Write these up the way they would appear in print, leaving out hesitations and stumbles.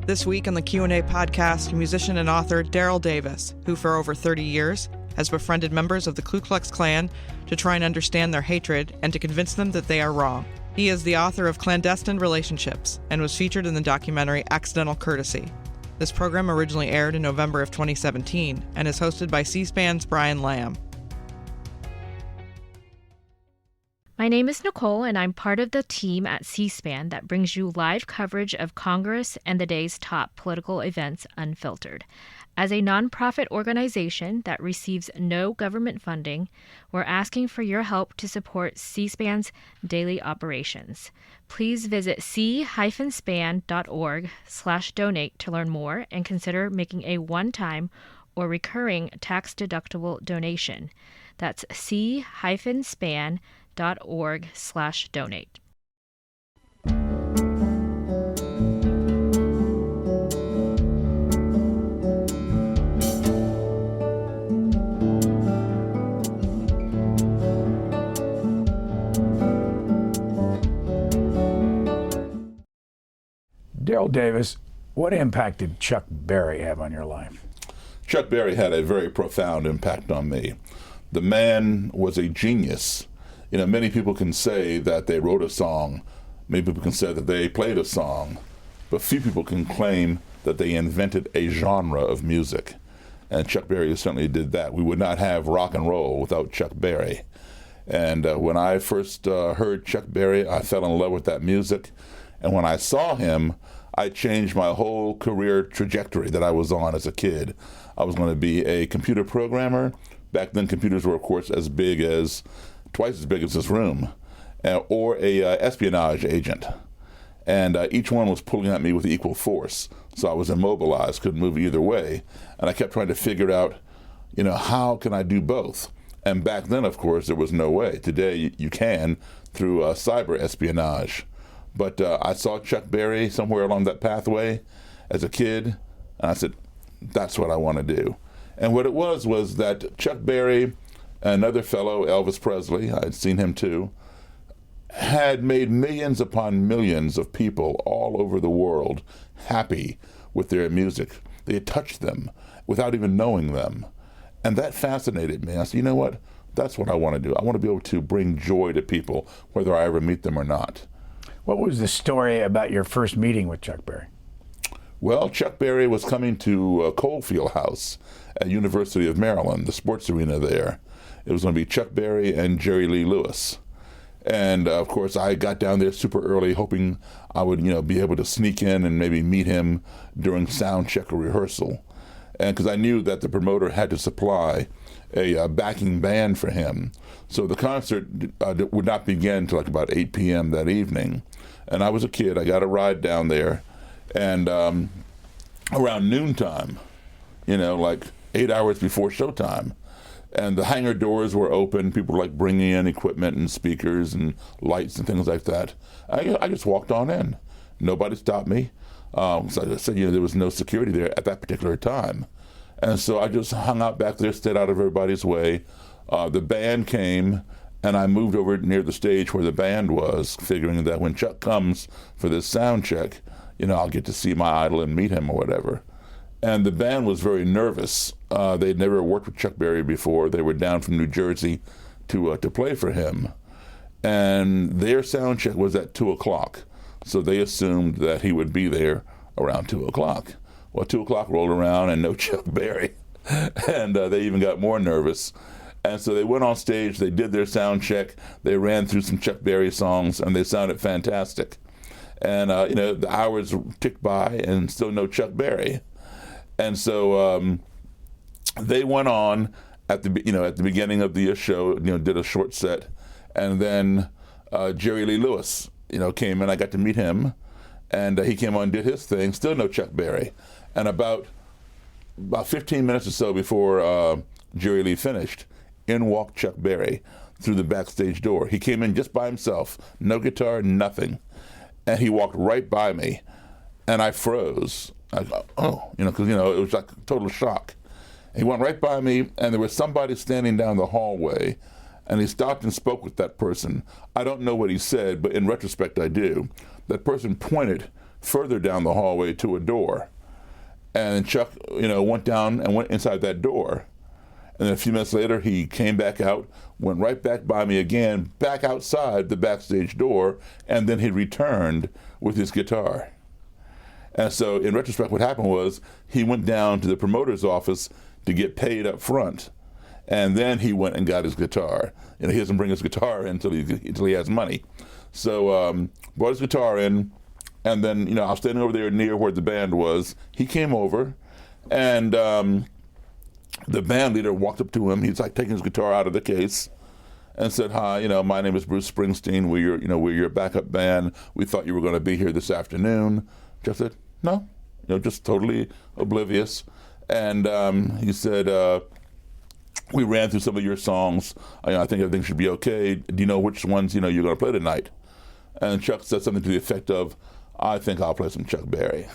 This week on the Q&A podcast, musician and author Daryl Davis, who for over 30 years has befriended members of the Ku Klux Klan to try and understand their hatred and to convince them that they are wrong. He is the author of Clandestine Relationships and was featured in the documentary Accidental Courtesy. This program originally aired in November of 2017 and is hosted by C-SPAN's Brian Lamb. My name is Nicole, and I'm part of the team at C-SPAN that brings you live coverage of Congress and the day's top political events unfiltered. As a nonprofit organization that receives no government funding, we're asking for your help to support C-SPAN's daily operations. Please visit c-span.org/donate to learn more and consider making a one-time or recurring tax-deductible donation. That's c-span.org/donate. Daryl Davis, what impact did Chuck Berry have on your life? Chuck Berry had a very profound impact on me. The man was a genius. You know, many people can say that they wrote a song. Many people can say that they played a song. But few people can claim that they invented a genre of music. And Chuck Berry certainly did that. We would not have rock and roll without Chuck Berry. And when I first heard Chuck Berry, I fell in love with that music. And when I saw him, I changed my whole career trajectory that I was on as a kid. I was going to be a computer programmer. Back then, computers were, of course, twice as big as this room, or a espionage agent. And each one was pulling at me with equal force. So I was immobilized, couldn't move either way. And I kept trying to figure out, how can I do both? And back then, of course, there was no way. Today, you can through cyber espionage. But I saw Chuck Berry somewhere along that pathway as a kid, and I said, that's what I want to do. And what it was that Chuck Berry, another fellow, Elvis Presley, I'd seen him too, had made millions upon millions of people all over the world happy with their music. They had touched them without even knowing them. And that fascinated me. I said, you know what? That's what I want to do. I want to be able to bring joy to people, whether I ever meet them or not. What was the story about your first meeting with Chuck Berry? Well, Chuck Berry was coming to Coalfield House at University of Maryland, the sports arena there. It was going to be Chuck Berry and Jerry Lee Lewis. And, of course, I got down there super early, hoping I would, be able to sneak in and maybe meet him during sound check or rehearsal. And because I knew that the promoter had to supply a backing band for him. So the concert would not begin until like about 8 p.m. that evening. And I was a kid. I got a ride down there. And around noontime, like 8 hours before showtime, and the hangar doors were open. People were like bringing in equipment and speakers and lights and things like that. I just walked on in. Nobody stopped me. So I said, there was no security there at that particular time. And so I just hung out back there, stayed out of everybody's way. The band came, and I moved over near the stage where the band was, figuring that when Chuck comes for this sound check, I'll get to see my idol and meet him or whatever. And the band was very nervous. They'd never worked with Chuck Berry before. They were down from New Jersey to play for him. And their sound check was at 2 o'clock. So they assumed that he would be there around 2 o'clock. Well, 2 o'clock rolled around and no Chuck Berry. And they even got more nervous. And so they went on stage, they did their sound check, they ran through some Chuck Berry songs, and they sounded fantastic. And, the hours ticked by and still no Chuck Berry. And so they went on at the beginning of the show, did a short set. And then Jerry Lee Lewis, came in. I got to meet him. And he came on and did his thing, still no Chuck Berry. And about 15 minutes or so before Jerry Lee finished, in walked Chuck Berry through the backstage door. He came in just by himself, no guitar, nothing. And he walked right by me, and I froze. I go, because, it was like total shock. He went right by me, and there was somebody standing down the hallway, and he stopped and spoke with that person. I don't know what he said, but in retrospect, I do. That person pointed further down the hallway to a door. And Chuck, went down and went inside that door. And then a few minutes later, he came back out, went right back by me again, back outside the backstage door, and then he returned with his guitar. And so in retrospect, what happened was he went down to the promoter's office to get paid up front. And then he went and got his guitar. He doesn't bring his guitar in until he has money. So brought his guitar in, and then, I was standing over there near where the band was. He came over, and the band leader walked up to him. He's like taking his guitar out of the case and said, "Hi, my name is Bruce Springsteen. We're your backup band. We thought you were going to be here this afternoon." Chuck said, "No," just totally oblivious. And he said, "We ran through some of your songs. I think everything should be okay. Do you know which ones, you're going to play tonight?" And Chuck said something to the effect of, "I think I'll play some Chuck Berry."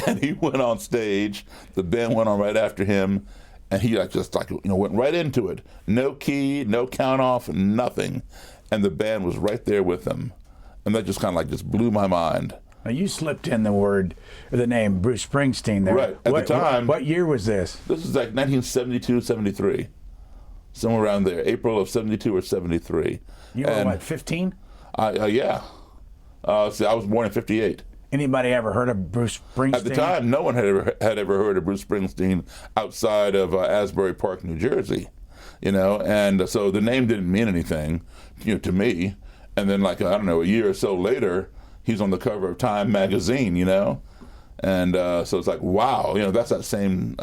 And he went on stage. The band went on right after him. And he went right into it. No key, no count off, nothing. And the band was right there with him. And that just kind of just blew my mind. Now you slipped in the name Bruce Springsteen there. Right. At the time. What year was this? This was like 1972, 73. Somewhere around there. April of 72 or 73. You were what, 15? Yeah. I was born in 58. Anybody ever heard of Bruce Springsteen? At the time, no one had ever heard of Bruce Springsteen outside of Asbury Park, New Jersey. And so the name didn't mean anything, to me. And then, a year or so later, he's on the cover of Time magazine, And so it's like, wow, that's that same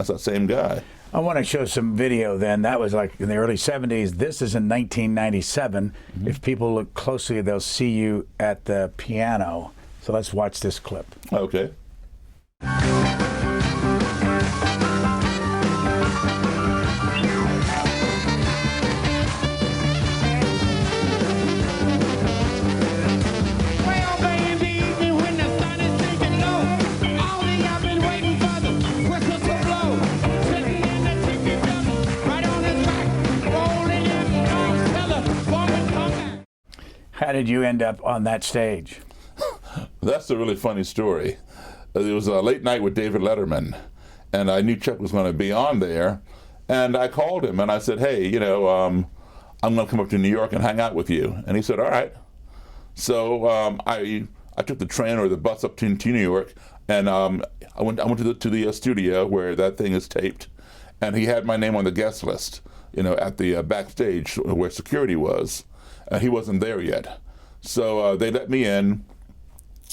guy. I want to show some video then. That was like in the early 70s. This is in 1997. Mm-hmm. If people look closely, they'll see you at the piano. So let's watch this clip. Okay. How did you end up on that stage? That's a really funny story. It was a late night with David Letterman, and I knew Chuck was going to be on there, and I called him and I said, "Hey, I'm going to come up to New York and hang out with you." And he said, "All right." So I took the train or the bus up to New York, and I went to the studio where that thing is taped, and he had my name on the guest list, at the backstage where security was, and he wasn't there yet. So they let me in.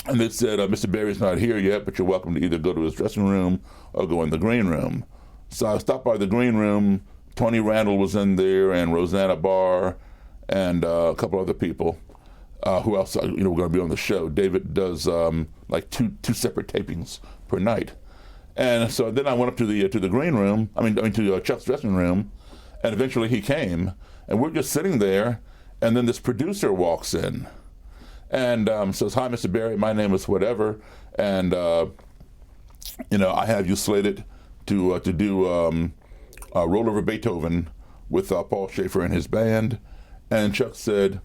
And they said, "Mr. Berry's not here yet, but you're welcome to either go to his dressing room or go in the green room." So I stopped by the green room. Tony Randall was in there, and Rosanna Barr, and a couple other people. Who else? Were going to be on the show. David does two separate tapings per night. And so then I went up to the green room. To Chuck's dressing room, and eventually he came, and we're just sitting there, and then this producer walks in. And says, "Hi, Mr. Berry, my name is whatever, and I have you slated to do Roll Over Beethoven with Paul Schaefer and his band." And Chuck said,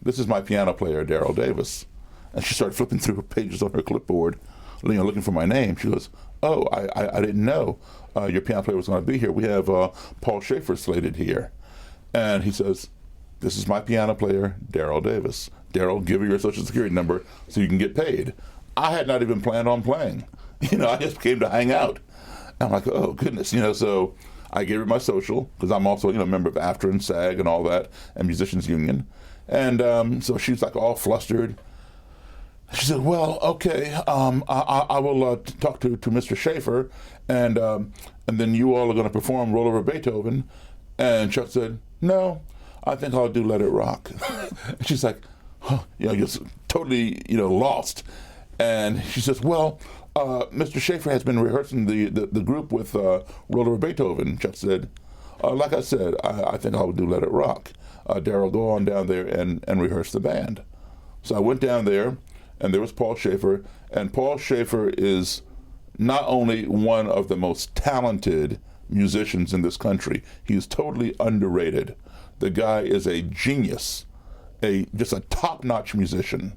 "This is my piano player, Daryl Davis." And she started flipping through pages on her clipboard, looking for my name. She goes, "Oh, I didn't know your piano player was going to be here. We have Paul Schaefer slated here." And he says, "This is my piano player, Daryl Davis. Daryl, give her your social security number so you can get paid." I had not even planned on playing. I just came to hang out. I'm like, oh, goodness. So I gave her my social, because I'm also, a member of AFTRA and SAG and all that, and Musicians Union. And so she's all flustered. She said, "Well, okay, I will talk to Mr. Schaefer, and then you all are going to perform Roll Over Beethoven." And Chuck said, "No, I think I'll do Let It Rock." And she's like, just totally, lost. And she says, "Well, Mr. Schaefer has been rehearsing the group with Roll Over Beethoven." Chuck said, "Like I said, I think I'll do Let It Rock. Daryl, go on down there and rehearse the band." So I went down there, and there was Paul Schaefer. And Paul Schaefer is not only one of the most talented musicians in this country, he is totally underrated. The guy is a genius. Just a top-notch musician.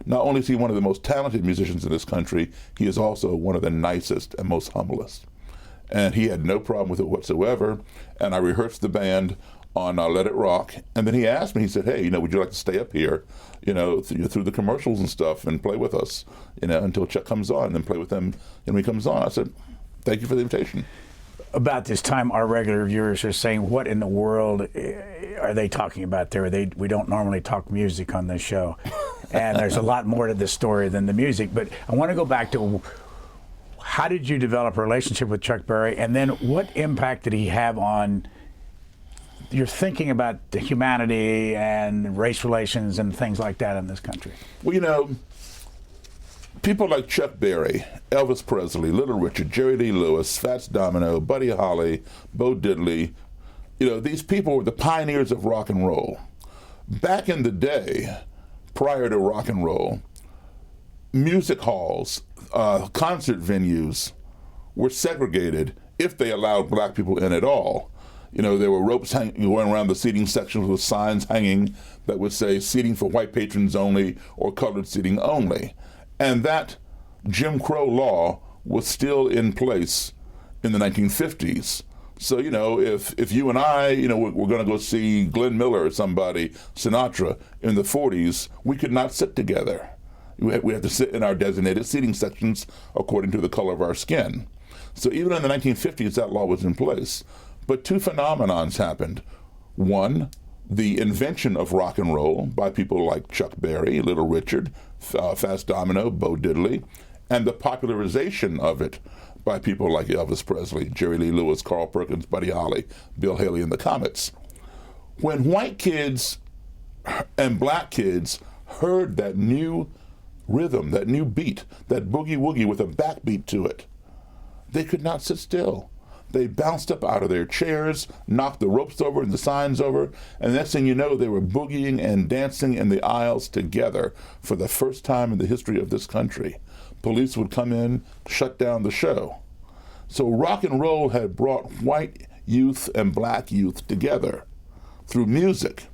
not only is he one of the most talented musicians in this country, he is also one of the nicest and most humblest. And he had no problem with it whatsoever. And I rehearsed the band on Let It Rock. And then he asked me, he said, hey, would you like to stay up here, through the commercials and stuff and play with us, until Chuck comes on, and then play with him when he comes on. I said, thank you for the invitation. About this time, our regular viewers are saying, what in the world are they talking about there? We don't normally talk music on this show. And there's a lot more to this story than the music. But I want to go back to, how did you develop a relationship with Chuck Berry? And then what impact did he have on your thinking about the humanity and race relations and things like that in this country? Well, people like Chuck Berry, Elvis Presley, Little Richard, Jerry Lee Lewis, Fats Domino, Buddy Holly, Bo Diddley, these people were the pioneers of rock and roll. Back in the day, prior to rock and roll, music halls, concert venues were segregated if they allowed black people in at all. There were ropes going around the seating sections with signs hanging that would say seating for white patrons only or colored seating only. And that Jim Crow law was still in place in the 1950s. So, if you and I, we're going to go see Glenn Miller or somebody, Sinatra, in the 40s, we could not sit together. We had to sit in our designated seating sections according to the color of our skin. So even in the 1950s, that law was in place. But two phenomenons happened. One, the invention of rock and roll by people like Chuck Berry, Little Richard, Fats Domino, Bo Diddley, and the popularization of it by people like Elvis Presley, Jerry Lee Lewis, Carl Perkins, Buddy Holly, Bill Haley, and the Comets. When white kids and black kids heard that new rhythm, that new beat, that boogie-woogie with a backbeat to it, they could not sit still. They bounced up out of their chairs, knocked the ropes over and the signs over, and the next thing you know, they were boogieing and dancing in the aisles together for the first time in the history of this country. Police would come in, shut down the show. So rock and roll had brought white youth and black youth together through music.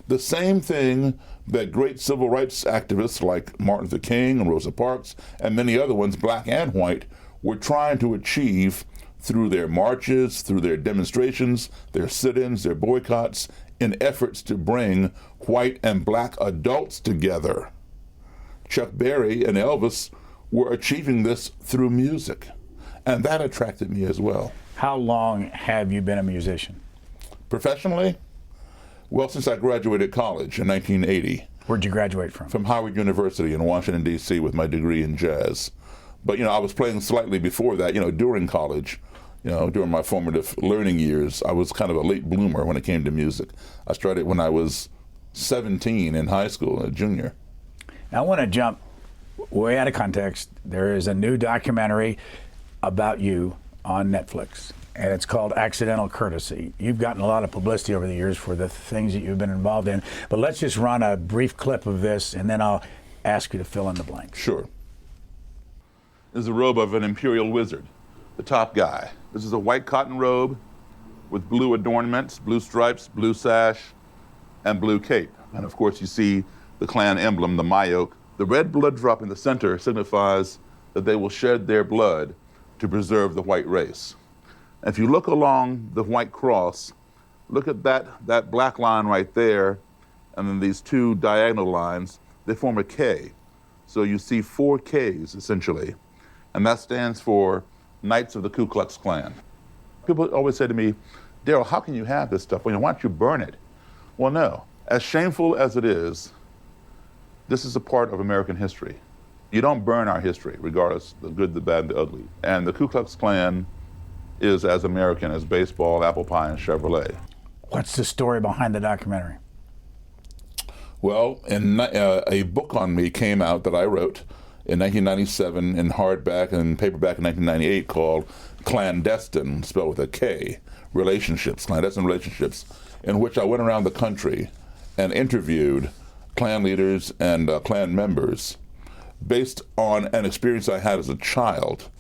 The same thing that great civil rights activists like Martin Luther King and Rosa Parks and many other ones, black and white, were trying to achieve through their marches, through their demonstrations, their sit-ins, their boycotts, in efforts to bring white and black adults together. Chuck Berry and Elvis were achieving this through music, and that attracted me as well. How long have you been a musician? Professionally? Well, since I graduated college in 1980. Where'd you graduate from? From Howard University in Washington, D.C. with my degree in jazz. But, I was playing slightly before that, during college. During my formative learning years, I was kind of a late bloomer when it came to music. I started when I was 17 in high school, a junior. Now, I want to jump way out of context. There is a new documentary about you on Netflix, and it's called Accidental Courtesy. You've gotten a lot of publicity over the years for the things that you've been involved in, but let's just run a brief clip of this, and then I'll ask you to fill in the blanks. Sure. This is a robe of an imperial wizard, the top guy. This is a white cotton robe with blue adornments, blue stripes, blue sash, and blue cape. And of course you see the Klan emblem, the Mayoke. The red blood drop in the center signifies that they will shed their blood to preserve the white race. And if you look along the white cross, look at that black line right there, and then these two diagonal lines, they form a K. So you see 4 Ks essentially, and that stands for Knights of the Ku Klux Klan. People always say to me, Daryl, how can you have this stuff? Why don't you burn it? Well, no. As shameful as it is, this is a part of American history. You don't burn our history, regardless, the good, the bad, the ugly. And the Ku Klux Klan is as American as baseball, apple pie, and Chevrolet. What's the story behind the documentary? Well, a book on me came out that I wrote in 1997 in hardback and paperback in 1998 called Klan-destine, spelled with a K, Relationships, Klan-destine Relationships, in which I went around the country and interviewed Klan leaders and Klan members based on an experience I had as a child.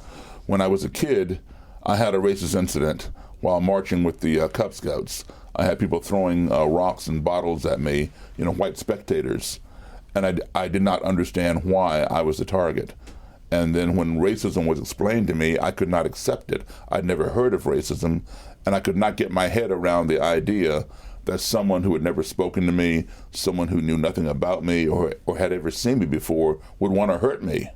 When I was a kid, I had a racist incident while marching with the Cub Scouts. I had people throwing rocks and bottles at me, white spectators. and I did not understand why I was the target. And then when racism was explained to me, I could not accept it. I'd never heard of racism, and I could not get my head around the idea that someone who had never spoken to me, someone who knew nothing about me or had ever seen me before, would want to hurt me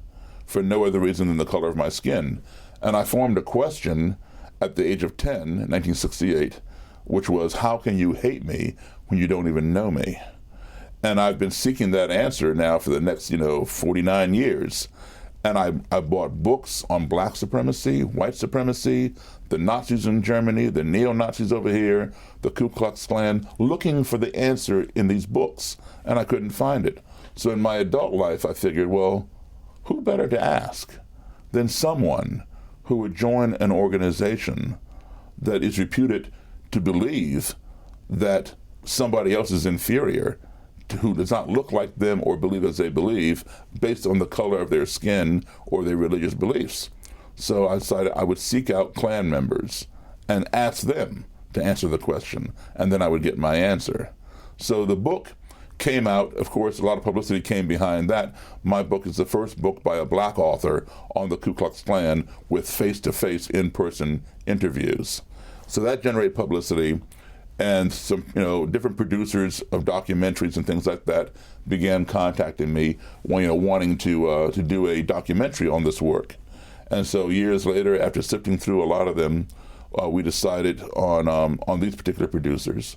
for no other reason than the color of my skin. And I formed a question at the age of 10, in 1968, which was, how can you hate me when you don't even know me? And I've been seeking that answer now for the next, 49 years. And I bought books on black supremacy, white supremacy, the Nazis in Germany, the neo-Nazis over here, the Ku Klux Klan, looking for the answer in these books, and I couldn't find it. So in my adult life, I figured, well, who better to ask than someone who would join an organization that is reputed to believe that somebody else is inferior, who does not look like them or believe as they believe based on the color of their skin or their religious beliefs. So I decided I would seek out Klan members and ask them to answer the question, and then I would get my answer. So the book came out. Of course, a lot of publicity came behind that. My book is the first book by a black author on the Ku Klux Klan with face-to-face, in-person interviews. So that generated publicity. And some, different producers of documentaries and things like that began contacting me, wanting to do a documentary on this work. And so years later, after sifting through a lot of them, we decided on these particular producers,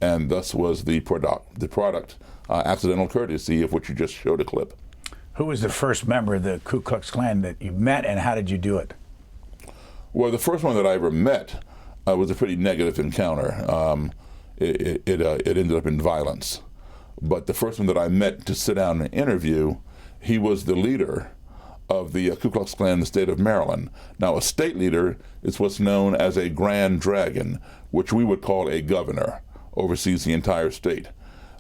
and thus was the product, Accidental Courtesy, of which you just showed a clip. Who was the first member of the Ku Klux Klan that you met, and how did you do it? Well, the first one that I ever met was a pretty negative encounter. It ended up in violence. But the first one that I met to sit down and interview, he was the leader of the Ku Klux Klan in the state of Maryland. Now, a state leader is what's known as a grand dragon, which we would call a governor, oversees the entire state.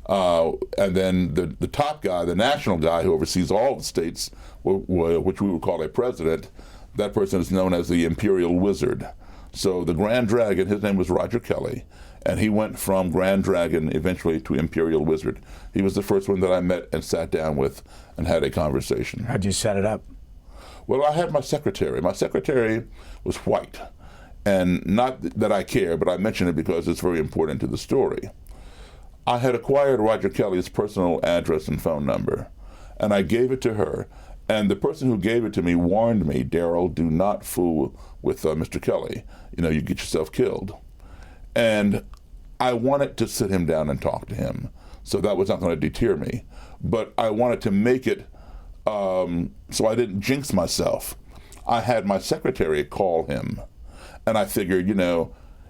And then the top guy, the national guy who oversees all the states, which we would call a president, that person is known as the imperial wizard. So the Grand Dragon, his name was Roger Kelly, and he went from Grand Dragon eventually to Imperial Wizard. He was the first one that I met and sat down with and had a conversation. How'd you set it up? Well, I had my secretary. My secretary was white, and not that I care, but I mention it because it's very important to the story. I had acquired Roger Kelly's personal address and phone number, and I gave it to her. And the person who gave it to me warned me, Daryl, do not fool with Mr. Kelly. You get yourself killed. And I wanted to sit him down and talk to him. So that was not going to deter me. But I wanted to make it so I didn't jinx myself. I had my secretary call him. And I figured,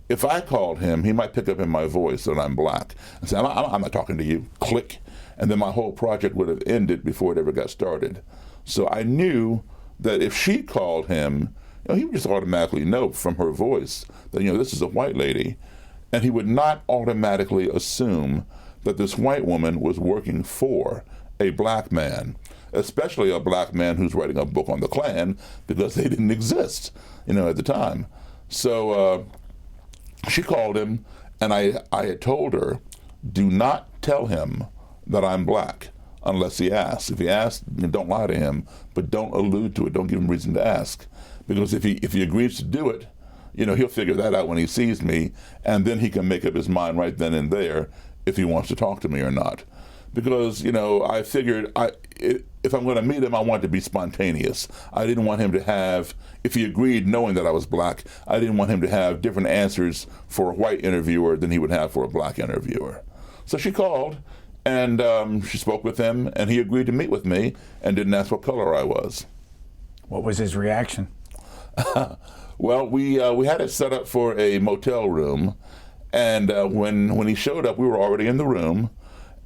if I called him, he might pick up in my voice that I'm black and say, I'm not talking to you. Click. And then my whole project would have ended before it ever got started. So I knew that if she called him, he would just automatically know from her voice that, this is a white lady. And he would not automatically assume that this white woman was working for a black man, especially a black man who's writing a book on the Klan, because they didn't exist, at the time. So she called him, and I had told her, do not tell him that I'm black unless he asks. If he asks, don't lie to him, but don't allude to it. Don't give him reason to ask. Because if he agrees to do it, he'll figure that out when he sees me, and then he can make up his mind right then and there if he wants to talk to me or not. Because, I figured if I'm going to meet him, I want it to be spontaneous. I didn't want him to have, if he agreed knowing that I was black, I didn't want him to have different answers for a white interviewer than he would have for a black interviewer. So she called, and she spoke with him, and he agreed to meet with me and didn't ask what color I was. What was his reaction? Well, we had it set up for a motel room, and when he showed up, we were already in the room,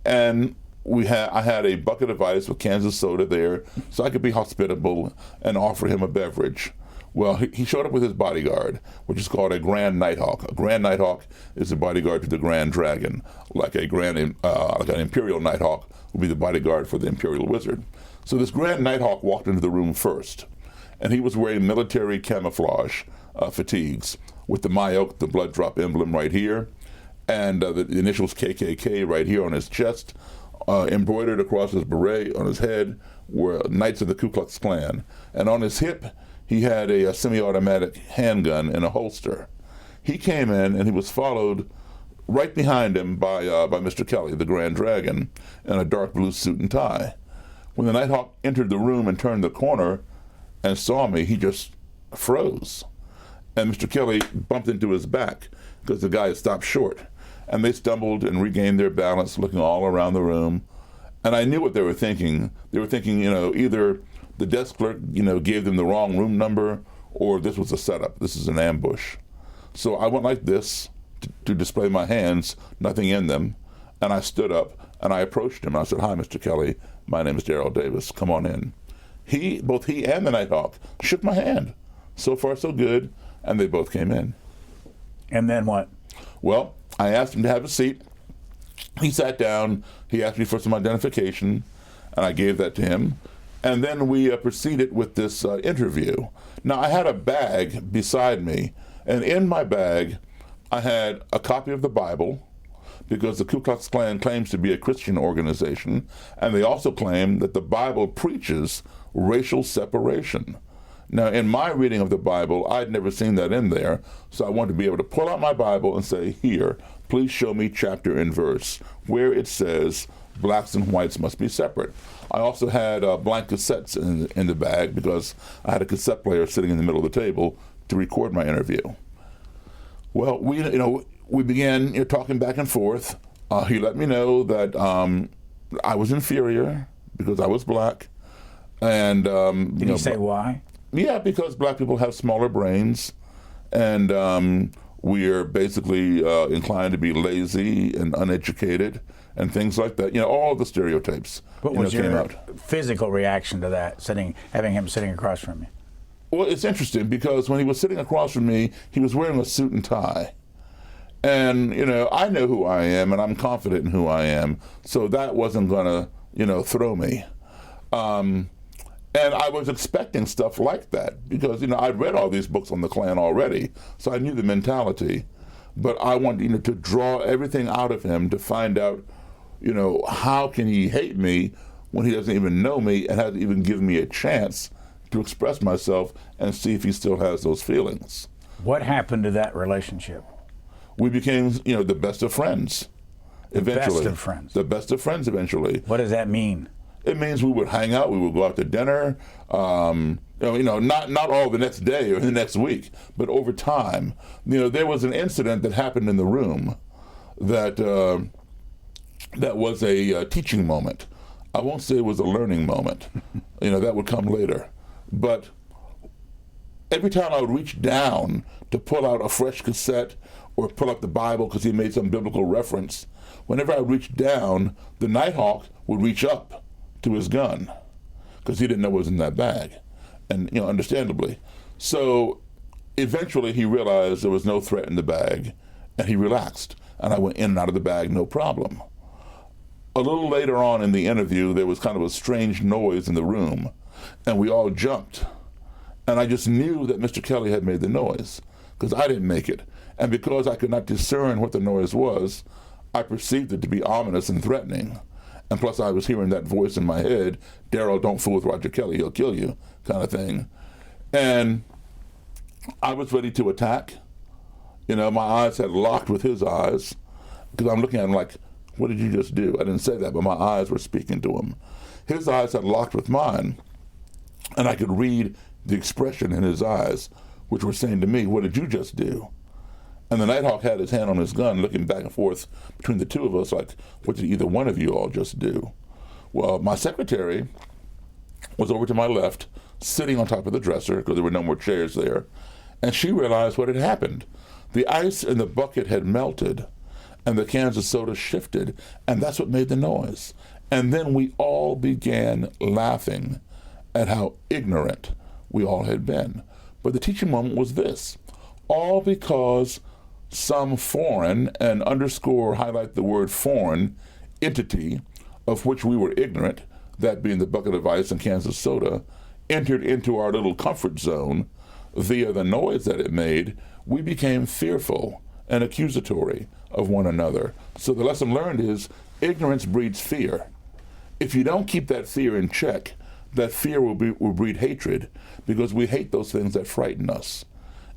and I had a bucket of ice with cans of soda there, so I could be hospitable and offer him a beverage. Well, he showed up with his bodyguard, which is called a Grand Nighthawk. A Grand Nighthawk is the bodyguard to the Grand Dragon, like an Imperial Nighthawk would be the bodyguard for the Imperial Wizard. So this Grand Nighthawk walked into the room first, and he was wearing military camouflage fatigues with the Mayoke, the blood drop emblem right here, and the initials KKK right here on his chest, embroidered across his beret on his head were Knights of the Ku Klux Klan. And on his hip, he had a semi-automatic handgun in a holster. He came in and he was followed right behind him by Mr. Kelly, the Grand Dragon, in a dark blue suit and tie. When the Nighthawk entered the room and turned the corner and saw me, he just froze. And Mr. Kelly bumped into his back because the guy had stopped short. And they stumbled and regained their balance, looking all around the room. And I knew what they were thinking. They were thinking, either the desk clerk, gave them the wrong room number, or this was a setup. This is an ambush. So I went like this to display my hands, nothing in them. And I stood up and I approached him. I said, "Hi, Mr. Kelly. My name is Daryl Davis. Come on in." Both he and the Nighthawk shook my hand. So far, so good. And they both came in. And then what? Well, I asked him to have a seat. He sat down. He asked me for some identification, and I gave that to him. And then we proceeded with this interview. Now, I had a bag beside me, and in my bag, I had a copy of the Bible, because the Ku Klux Klan claims to be a Christian organization, and they also claim that the Bible preaches racial separation. Now, in my reading of the Bible, I'd never seen that in there, so I wanted to be able to pull out my Bible and say, "Here, please show me chapter and verse where it says blacks and whites must be separate." I also had blank cassettes in the bag because I had a cassette player sitting in the middle of the table to record my interview. Well, we began talking back and forth. He let me know that I was inferior because I was black. And Did he say why? Yeah, because black people have smaller brains, and we are basically inclined to be lazy and uneducated and things like that. All the stereotypes. What was came your out. physical reaction to that, having him sitting across from you? Well, it's interesting because when he was sitting across from me, he was wearing a suit and tie. And, I know who I am, and I'm confident in who I am, so that wasn't going to, throw me. And I was expecting stuff like that because, I'd read all these books on the Klan already, so I knew the mentality. But I wanted, to draw everything out of him to find out, how can he hate me when he doesn't even know me and hasn't even given me a chance to express myself and see if he still has those feelings. What happened to that relationship? We became, the best of friends. Eventually. Best of friends. The best of friends eventually. What does that mean? It means we would hang out, we would go out to dinner, not all the next day or the next week, but over time. There was an incident that happened in the room that was a teaching moment. I won't say it was a learning moment. That would come later. But every time I would reach down to pull out a fresh cassette or pull up the Bible because he made some biblical reference, whenever I reached down, the Nighthawk would reach up to his gun because he didn't know what was in that bag, and understandably. So eventually he realized there was no threat in the bag, and he relaxed, and I went in and out of the bag no problem. A little later on in the interview, there was kind of a strange noise in the room, and we all jumped, and I just knew that Mr. Kelly had made the noise because I didn't make it, and because I could not discern what the noise was, I perceived it to be ominous and threatening. And plus I was hearing that voice in my head, "Daryl, don't fool with Roger Kelly, he'll kill you," kind of thing. And I was ready to attack. My eyes had locked with his eyes, because I'm looking at him like, "What did you just do?" I didn't say that, but my eyes were speaking to him. His eyes had locked with mine, and I could read the expression in his eyes, which were saying to me, "What did you just do?" And the Nighthawk had his hand on his gun, looking back and forth between the two of us like, "What did either one of you all just do?" Well, my secretary was over to my left, sitting on top of the dresser, because there were no more chairs there, and she realized what had happened. The ice in the bucket had melted, and the cans of soda shifted, and that's what made the noise. And then we all began laughing at how ignorant we all had been. But the teaching moment was this: all because some foreign, and underscore highlight the word foreign, entity of which we were ignorant, that being the bucket of ice and cans of soda, entered into our little comfort zone via the noise that it made, we became fearful and accusatory of one another. So the lesson learned is ignorance breeds fear. If you don't keep that fear in check, that fear will breed hatred, because we hate those things that frighten us.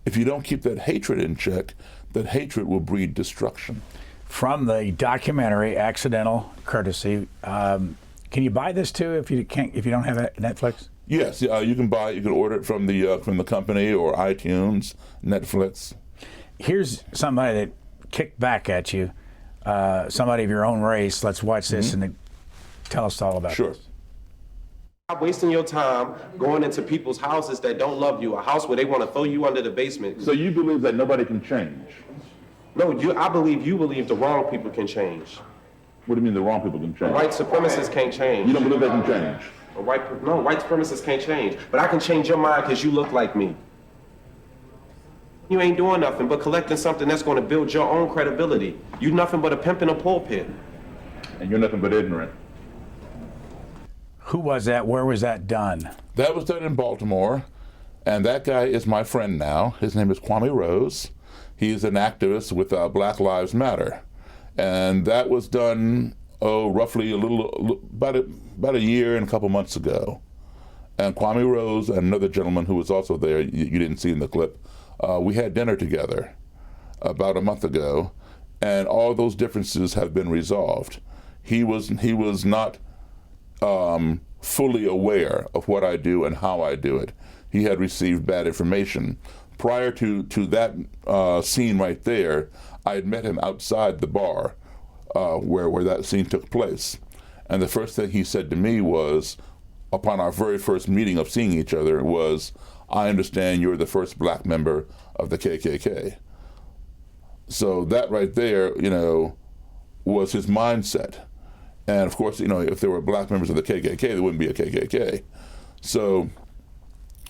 If you don't keep that hatred in check, that hatred will breed destruction. From the documentary Accidental Courtesy, can you buy this too if you don't have Netflix? Yes, you can order it from the company or iTunes, Netflix. Here's somebody that kicked back at you, somebody of your own race. Let's watch this and tell us all about Sure. this. Stop wasting your time going into people's houses that don't love you, a house where they want to throw you under the basement. So you believe that nobody can change? No, I believe you believe the wrong people can change. What do you mean the wrong people can change? White supremacists can't change. You don't believe they can change? White supremacists can't change. But I can change your mind because you look like me. You ain't doing nothing but collecting something that's going to build your own credibility. You nothing but a pimp in a pulpit. And you're nothing but ignorant. Who was that? Where was that done? That was done in Baltimore, and that guy is my friend now. His name is Kwame Rose. He's an activist with Black Lives Matter, and that was done roughly about a year and a couple months ago. And Kwame Rose and another gentleman who was also there, you didn't see in the clip, we had dinner together about a month ago, and all those differences have been resolved. He was not fully aware of what I do and how I do it. He had received bad information. Prior to that scene right there, I had met him outside the bar where that scene took place. And the first thing he said to me was, upon our very first meeting of seeing each other, was, "I understand you're the first black member of the KKK." So that right there, was his mindset. And of course, if there were black members of the KKK, there wouldn't be a KKK. So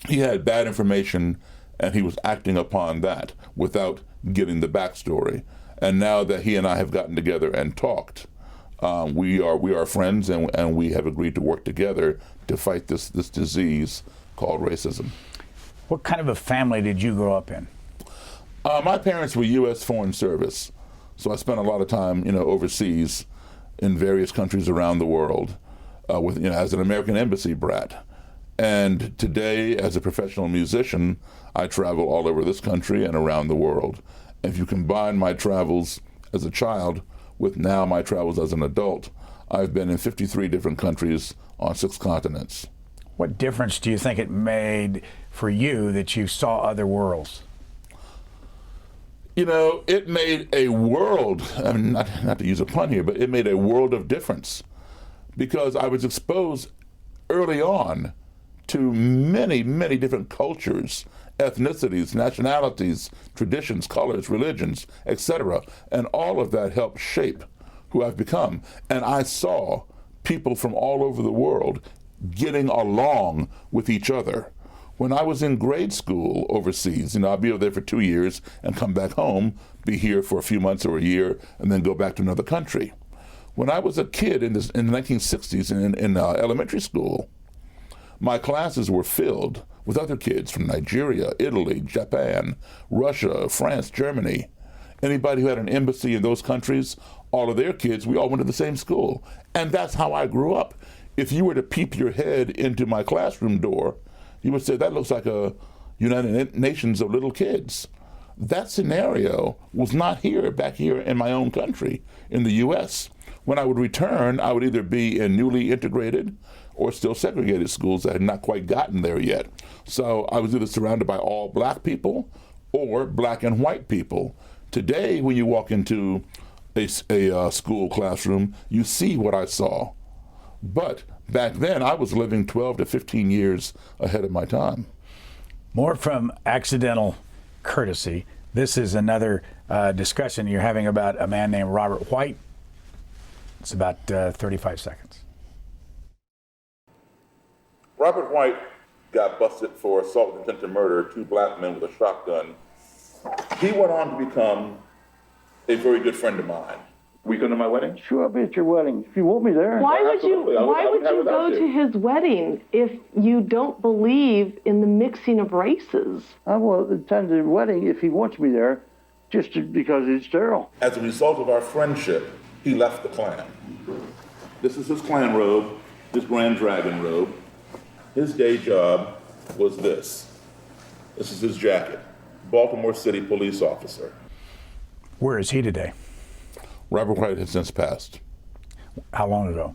he had bad information, and he was acting upon that without getting the backstory. And now that he and I have gotten together and talked, we are friends, and we have agreed to work together to fight this disease called racism. What kind of a family did you grow up in? My parents were U.S. Foreign Service, so I spent a lot of time, overseas in various countries around the world, as an American Embassy brat. And today, as a professional musician, I travel all over this country and around the world. If you combine my travels as a child with now my travels as an adult, I've been in 53 different countries on 6 continents. What difference do you think it made for you that you saw other worlds? It made a world, not to use a pun here, but it made a world of difference, because I was exposed early on to many, many different cultures, ethnicities, nationalities, traditions, colors, religions, etc. And all of that helped shape who I've become. And I saw people from all over the world getting along with each other. When I was in grade school overseas, I'd be over there for 2 years and come back home, be here for a few months or a year, and then go back to another country. When I was a kid in the 1960s in elementary school, my classes were filled with other kids from Nigeria, Italy, Japan, Russia, France, Germany. Anybody who had an embassy in those countries, all of their kids, we all went to the same school. And that's how I grew up. If you were to peep your head into my classroom door, you would say, that looks like a United Nations of little kids. That scenario was not back here in my own country, in the U.S. When I would return, I would either be in newly integrated or still segregated schools that had not quite gotten there yet. So I was either surrounded by all black people or black and white people. Today, when you walk into a school classroom, you see what I saw. But back then, I was living 12 to 15 years ahead of my time. More from Accidental Courtesy. This is another discussion you're having about a man named Robert White. It's about 35 seconds. Robert White got busted for assault with intent to murder 2 black men with a shotgun. He went on to become a very good friend of mine. Will you come to my wedding? Sure, I'll be at your wedding. If you want me there. Why would you go to his wedding if you don't believe in the mixing of races? I will attend the wedding if he wants me there, just because it's Daryl. As a result of our friendship, he left the Klan. This is his Klan robe. his Grand Dragon robe. His day job was this. This is his jacket. Baltimore City police officer. Where is he today? Robert White has since passed. How long ago?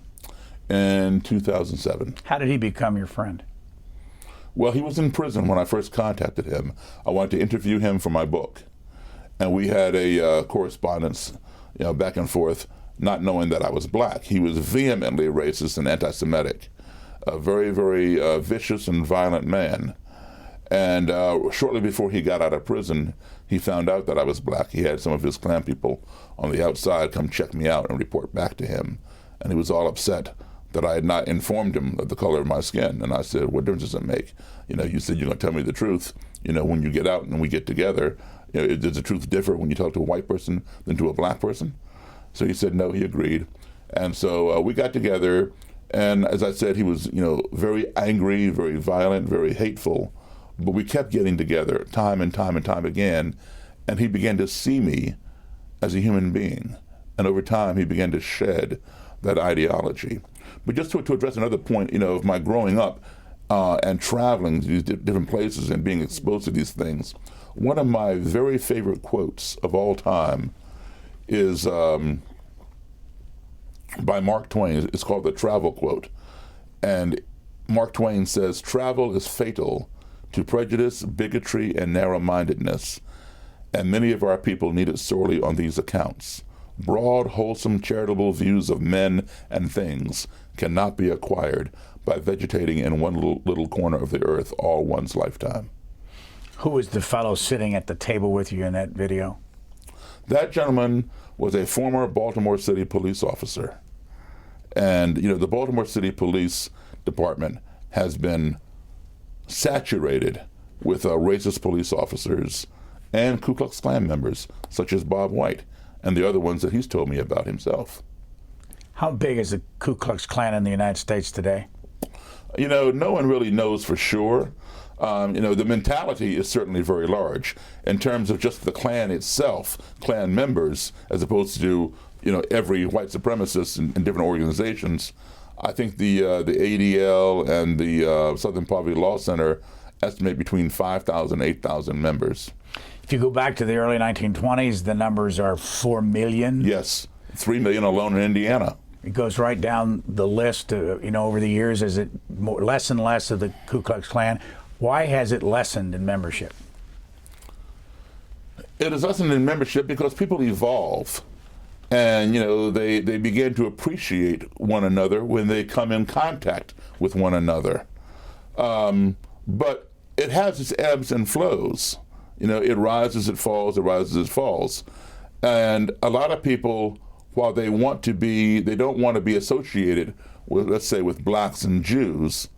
In 2007. How did he become your friend? Well, he was in prison when I first contacted him. I wanted to interview him for my book. And we had a correspondence, back and forth, not knowing that I was black. He was vehemently racist and anti-Semitic, a very, very vicious and violent man. And shortly before he got out of prison, he found out that I was black. He had some of his Klan people on the outside come check me out and report back to him. And he was all upset that I had not informed him of the color of my skin. And I said, what difference does it make? You said you're going to tell me the truth. When you get out and we get together, does the truth differ when you talk to a white person than to a black person? So he said no, he agreed. And so we got together. And as I said, he was, very angry, very violent, very hateful. But we kept getting together time and time and time again. And he began to see me as a human being. And over time, he began to shed that ideology. But just to address another point, of my growing up and traveling to these different places and being exposed to these things, one of my very favorite quotes of all time is by Mark Twain. It's called the Travel Quote. And Mark Twain says, "Travel is fatal to prejudice, bigotry, and narrow-mindedness, and many of our people need it sorely on these accounts. Broad, wholesome, charitable views of men and things cannot be acquired by vegetating in one little corner of the earth all one's lifetime." Who was the fellow sitting at the table with you in that video? That gentleman was a former Baltimore City police officer. And, the Baltimore City Police Department has been saturated with racist police officers and Ku Klux Klan members, such as Bob White, and the other ones that he's told me about himself. How big is the Ku Klux Klan in the United States today? No one really knows for sure. The mentality is certainly very large in terms of just the Klan itself, Klan members, as opposed to, every white supremacist in different organizations. I think the ADL and the Southern Poverty Law Center estimate between 5,000 and 8,000 members. If you go back to the early 1920s, the numbers are 4 million. Yes, 3 million alone in Indiana. It goes right down the list, over the years, is it less and less of the Ku Klux Klan? Why has it lessened in membership? It has lessened in membership because people evolve. And, they begin to appreciate one another when they come in contact with one another. But it has its ebbs and flows. It rises, it falls, it rises, it falls. And a lot of people, while they don't want to be associated with, let's say, with blacks and Jews,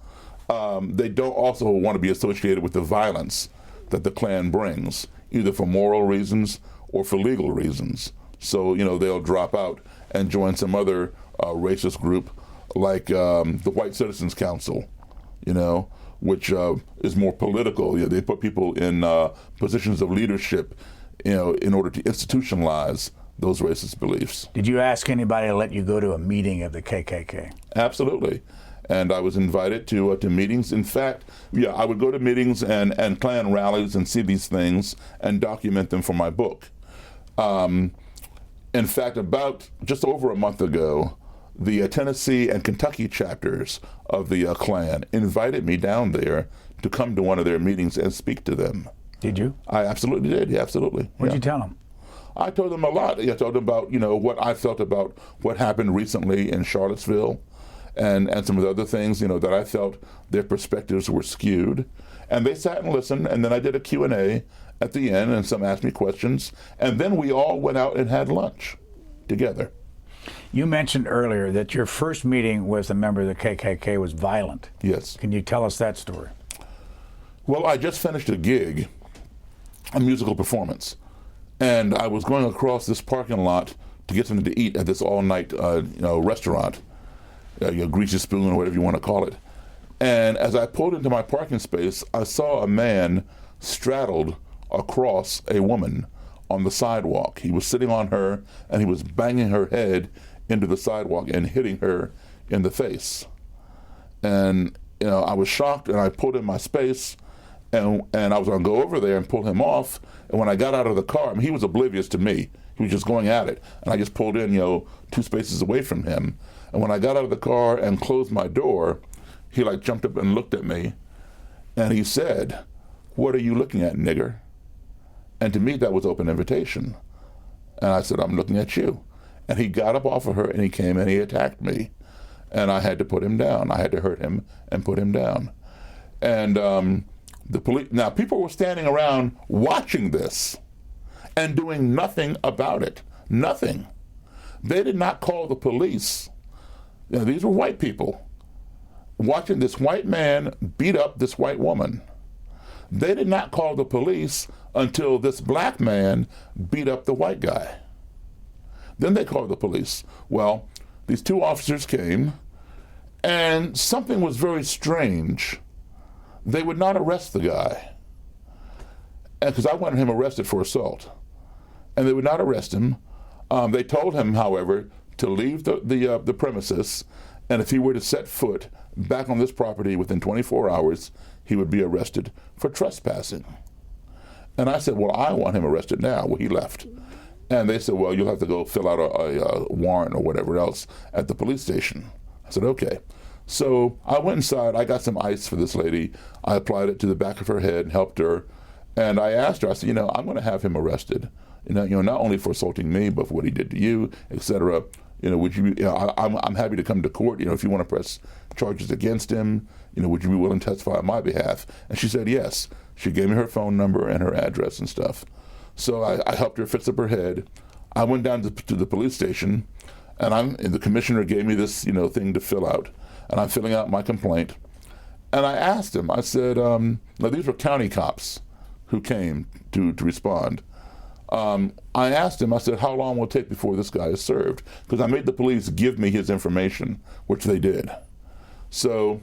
they don't also want to be associated with the violence that the Klan brings, either for moral reasons or for legal reasons. So, they'll drop out and join some other racist group like the White Citizens Council, which is more political. They put people in positions of leadership, in order to institutionalize those racist beliefs. Did you ask anybody to let you go to a meeting of the KKK? Absolutely. And I was invited to meetings. In fact, I would go to meetings and Klan rallies and see these things and document them for my book. In fact, about just over a month ago, the Tennessee and Kentucky chapters of the Klan invited me down there to come to one of their meetings and speak to them. Did you? I absolutely did, yeah, absolutely. What did you tell them? I told them a lot. I told them about, what I felt about what happened recently in Charlottesville and some of the other things, that I felt their perspectives were skewed. And they sat and listened, and then I did a Q&A at the end, and some asked me questions, and then we all went out and had lunch together. You mentioned earlier that your first meeting with a member of the KKK was violent. Yes. Can you tell us that story? Well, I just finished a gig, a musical performance, and I was going across this parking lot to get something to eat at this all-night restaurant, Greasy Spoon or whatever you want to call it. And as I pulled into my parking space, I saw a man straddled across a woman on the sidewalk. He was sitting on her, and he was banging her head into the sidewalk and hitting her in the face. And, I was shocked, and I pulled in my space, and I was going to go over there and pull him off. And when I got out of the car, he was oblivious to me. He was just going at it. And I just pulled in, 2 spaces away from him. And when I got out of the car and closed my door, he jumped up and looked at me, and he said, "What are you looking at, nigger?" And to me, that was open invitation. And I said, "I'm looking at you." And he got up off of her, and he came and he attacked me. And I had to put him down. I had to hurt him and put him down. And the police, now people were standing around watching this and doing nothing about it. Nothing. They did not call the police. These were white people watching this white man beat up this white woman. They did not call the police until this black man beat up the white guy. Then they called the police. Well, these 2 officers came, and something was very strange. They would not arrest the guy, because I wanted him arrested for assault, and they would not arrest him. They told him, however, to leave the premises, and if he were to set foot back on this property within 24 hours, he would be arrested for trespassing. And I said, well, I want him arrested now. Well, he left. And they said, well, you'll have to go fill out a warrant or whatever else at the police station. I said, okay. So I went inside. I got some ice for this lady. I applied it to the back of her head and helped her. And I asked her, I said, I'm going to have him arrested. Not only for assaulting me, but for what he did to you, etc. Would you? I'm happy to come to court. If you want to press charges against him, would you be willing to testify on my behalf? And she said yes. She gave me her phone number and her address and stuff. So I helped her fix up her head. I went down to the police station, and the commissioner gave me this thing to fill out, and I'm filling out my complaint. And I asked him. I said, now these were county cops who came to respond. I asked him, I said, how long will it take before this guy is served? Because I made the police give me his information, which they did. So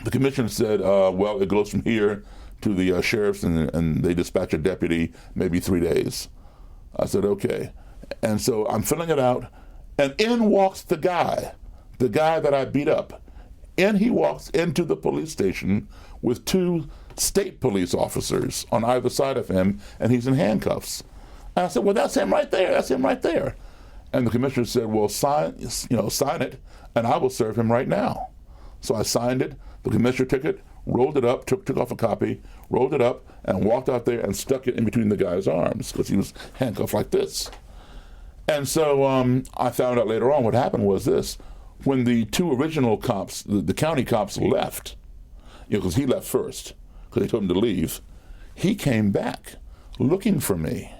the commissioner said, well, it goes from here to the sheriff's, and they dispatch a deputy, maybe 3 days. I said, okay. And so I'm filling it out, and in walks the guy that I beat up. In he walks into the police station with 2 state police officers on either side of him, and he's in handcuffs. And I said, well, that's him right there. That's him right there. And the commissioner said, well, sign it, and I will serve him right now. So I signed it. The commissioner took it, rolled it up, took off a copy, rolled it up, and walked out there and stuck it in between the guy's arms because he was handcuffed like this. And so I found out later on what happened was this. When the 2 original cops, the county cops left, because he left first, because they told him to leave, he came back looking for me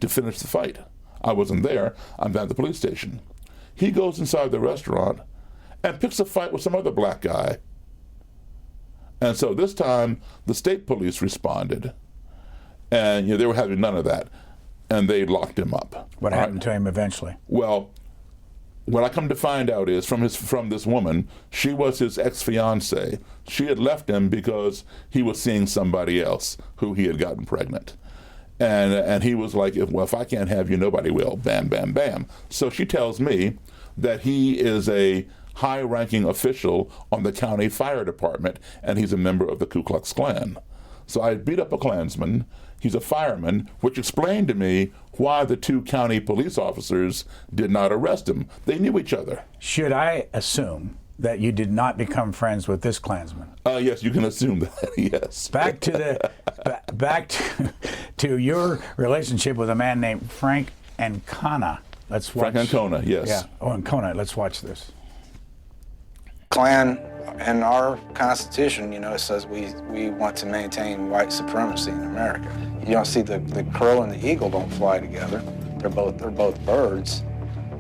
to finish the fight. I wasn't there. I'm down at the police station. He goes inside the restaurant and picks a fight with some other black guy. And so this time, the state police responded, and they were having none of that, and they locked him up. What happened to him eventually? Well, what I come to find out is from this woman, she was his ex-fiancée. She had left him because he was seeing somebody else who he had gotten pregnant. And he was like, if I can't have you, nobody will. Bam, bam, bam. So she tells me that he is a high-ranking official on the county fire department, and he's a member of the Ku Klux Klan. So I beat up a Klansman. He's a fireman, which explained to me why the 2 county police officers did not arrest him. They knew each other. Should I assume that you did not become friends with this Klansman? Yes, you can assume that. Yes. Back to your relationship with a man named Frank Ancona. Let's watch. Frank Ancona, yes. Yeah. Oh, Ancona. Let's watch this. Klan and our Constitution, it says we want to maintain white supremacy in America. You don't see the crow and the eagle don't fly together. They're both birds,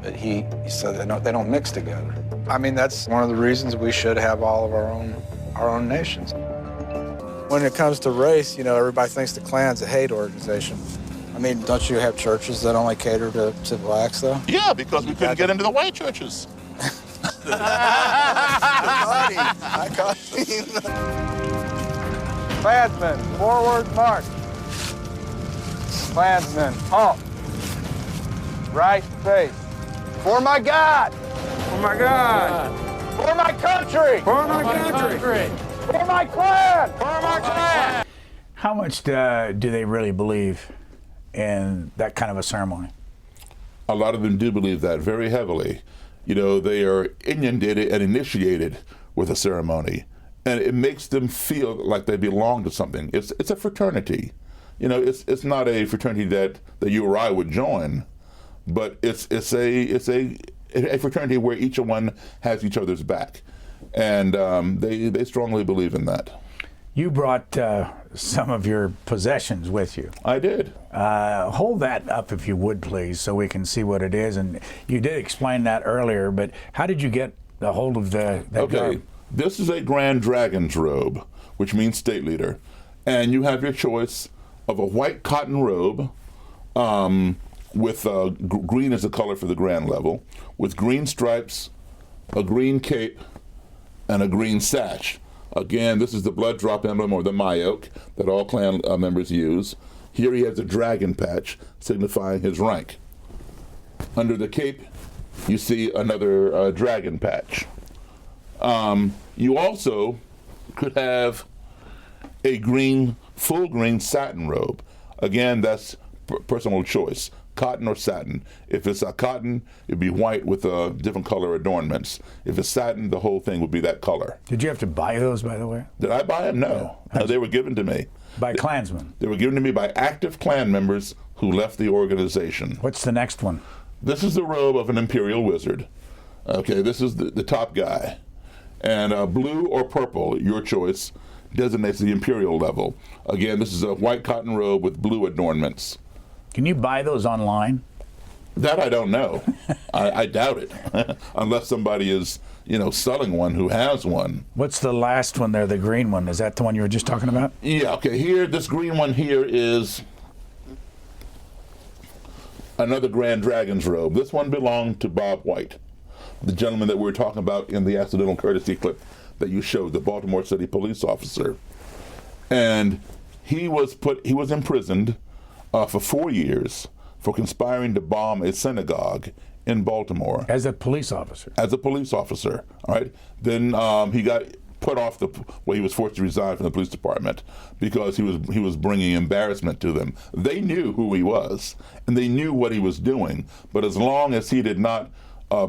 but he said they don't mix together. I mean, that's one of the reasons we should have all of our own nations. When it comes to race, everybody thinks the Klan's a hate organization. I mean, don't you have churches that only cater to blacks, though? Yeah, because we couldn't get into the white churches. I caught you. Klansmen, forward march. Klansmen, halt. Right face. For my God. For my God. For my country! For my country! For my Klan! For my Klan! How much do they really believe in that kind of a ceremony? A lot of them do believe that very heavily. You know, they are inundated and initiated with a ceremony, and it makes them feel like they belong to something. It's a fraternity. You know, it's not a fraternity that you or I would join, but it's a fraternity where each one has each other's back, and they strongly believe in that. You brought some of your possessions with you. I did. Hold that up if you would, please, so we can see what it is. And you did explain that earlier, but how did you get a hold of that Okay, garb? This is a Grand Dragon's robe, which means state leader, and you have your choice of a white cotton robe with green as the color for the grand level, with green stripes, a green cape, and a green sash. Again, this is the blood drop emblem, or the Mayoke, that all Klan members use. Here he has a dragon patch signifying his rank. Under the cape, you see another dragon patch. You also could have a full green satin robe. Again, that's personal choice, cotton or satin. If it's a cotton, it'd be white with different color adornments. If it's satin, the whole thing would be that color. Did you have to buy those, by the way? Did I buy them? No. No, they were given to me. By Klansmen? They were given to me by active Klan members who left the organization. What's the next one? This is the robe of an Imperial wizard. Okay, this is the top guy. And blue or purple, your choice, designates the Imperial level. Again, this is a white cotton robe with blue adornments. Can you buy those online? That I don't know. I doubt it, unless somebody is, selling one who has one. What's the last one there, the green one? Is that the one you were just talking about? Yeah, okay, here, this green one here is another Grand Dragon's robe. This one belonged to Bob White, the gentleman that we were talking about in the accidental courtesy clip that you showed, the Baltimore City police officer. And he was imprisoned for 4 years for conspiring to bomb a synagogue in Baltimore. As a police officer? As a police officer, all right? Then he got put off he was forced to resign from the police department because he was bringing embarrassment to them. They knew who he was, and they knew what he was doing, but as long as he did not